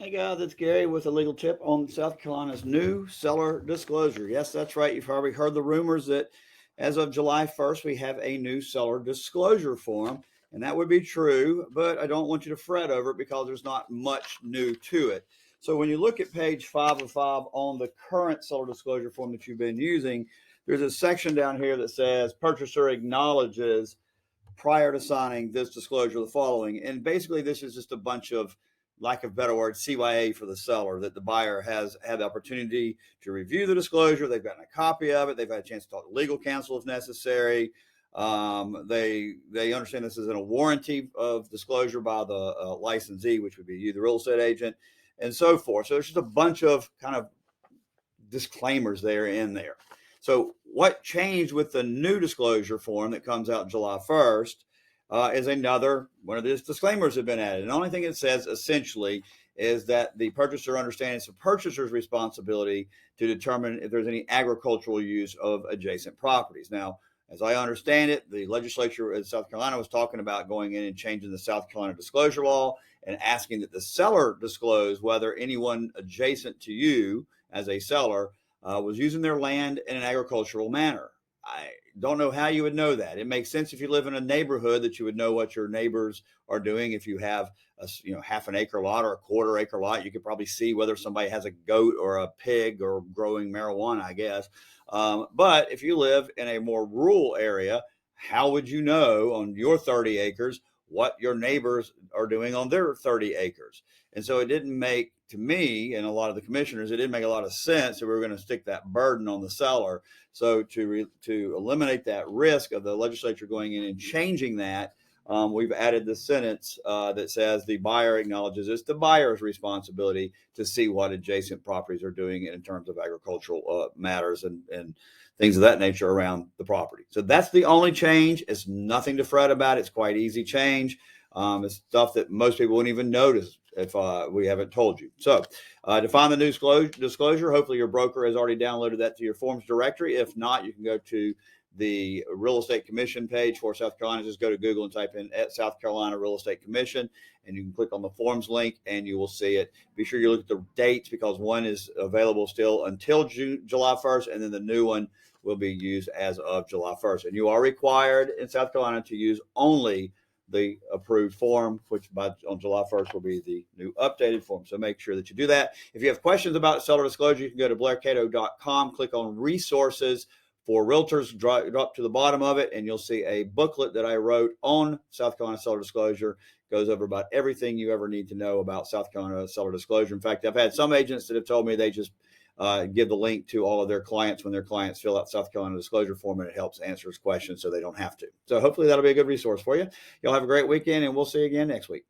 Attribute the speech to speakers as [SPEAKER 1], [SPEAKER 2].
[SPEAKER 1] Hey guys, it's Gary with a legal tip on South Carolina's new seller disclosure. Yes, that's right. You've probably heard the rumors that as of July 1st, we have a new seller disclosure form, and that would be true, but I don't want you to fret over it because there's not much new to it. So when you look at page 5 of 5 on the current seller disclosure form that you've been using, there's a section down here that says purchaser acknowledges prior to signing this disclosure the following. And basically, this is just a bunch of, lack of a better word, CYA for the seller, that the buyer has had the opportunity to review the disclosure. They've gotten a copy of it. They've had a chance to talk to legal counsel if necessary. They understand this is in a warranty of disclosure by the licensee, which would be you, the real estate agent, and so forth. So there's just a bunch of kind of disclaimers there in there. So what changed with the new disclosure form that comes out July 1st is another one of these disclaimers have been added. And the only thing it says essentially is that the purchaser understands the purchaser's responsibility to determine if there's any agricultural use of adjacent properties. Now, as I understand it, the legislature in South Carolina was talking about going in and changing the South Carolina disclosure law and asking that the seller disclose whether anyone adjacent to you as a seller was using their land in an agricultural manner. I don't know how you would know that. It makes sense if you live in a neighborhood that you would know what your neighbors are doing. If you have a half an acre lot or a quarter acre lot, you could probably see whether somebody has a goat or a pig or growing marijuana, I guess. But if you live in a more rural area, how would you know on your 30 acres what your neighbors are doing on their 30 acres? And so it didn't make, to me and a lot of the commissioners, it didn't make a lot of sense that we were going to stick that burden on the seller. So to eliminate that risk of the legislature going in and changing that, we've added the sentence that says the buyer acknowledges it's the buyer's responsibility to see what adjacent properties are doing in terms of agricultural matters and things of that nature around the property. So that's the only change. It's nothing to fret about. It's quite easy change. It's stuff that most people wouldn't even notice if we haven't told you. So to find the new disclosure, hopefully your broker has already downloaded that to your forms directory. If not, you can go to the Real Estate Commission page for South Carolina. Just go to Google and type in at South Carolina Real Estate Commission, and you can click on the forms link and you will see it. Be sure you look at the dates because one is available still until July 1st, and then the new one will be used as of July 1st. And you are required in South Carolina to use only the approved form, which on July 1st will be the new updated form. So make sure that you do that. If you have questions about seller disclosure, you can go to blaircato.com, click on resources for realtors, drop to the bottom of it, and you'll see a booklet that I wrote on South Carolina seller disclosure. It goes over about everything you ever need to know about South Carolina seller disclosure. In fact, I've had some agents that have told me they just give the link to all of their clients when their clients fill out South Carolina disclosure form, and it helps answer questions so they don't have to. So hopefully that'll be a good resource for you. Y'all have a great weekend, and we'll see you again next week.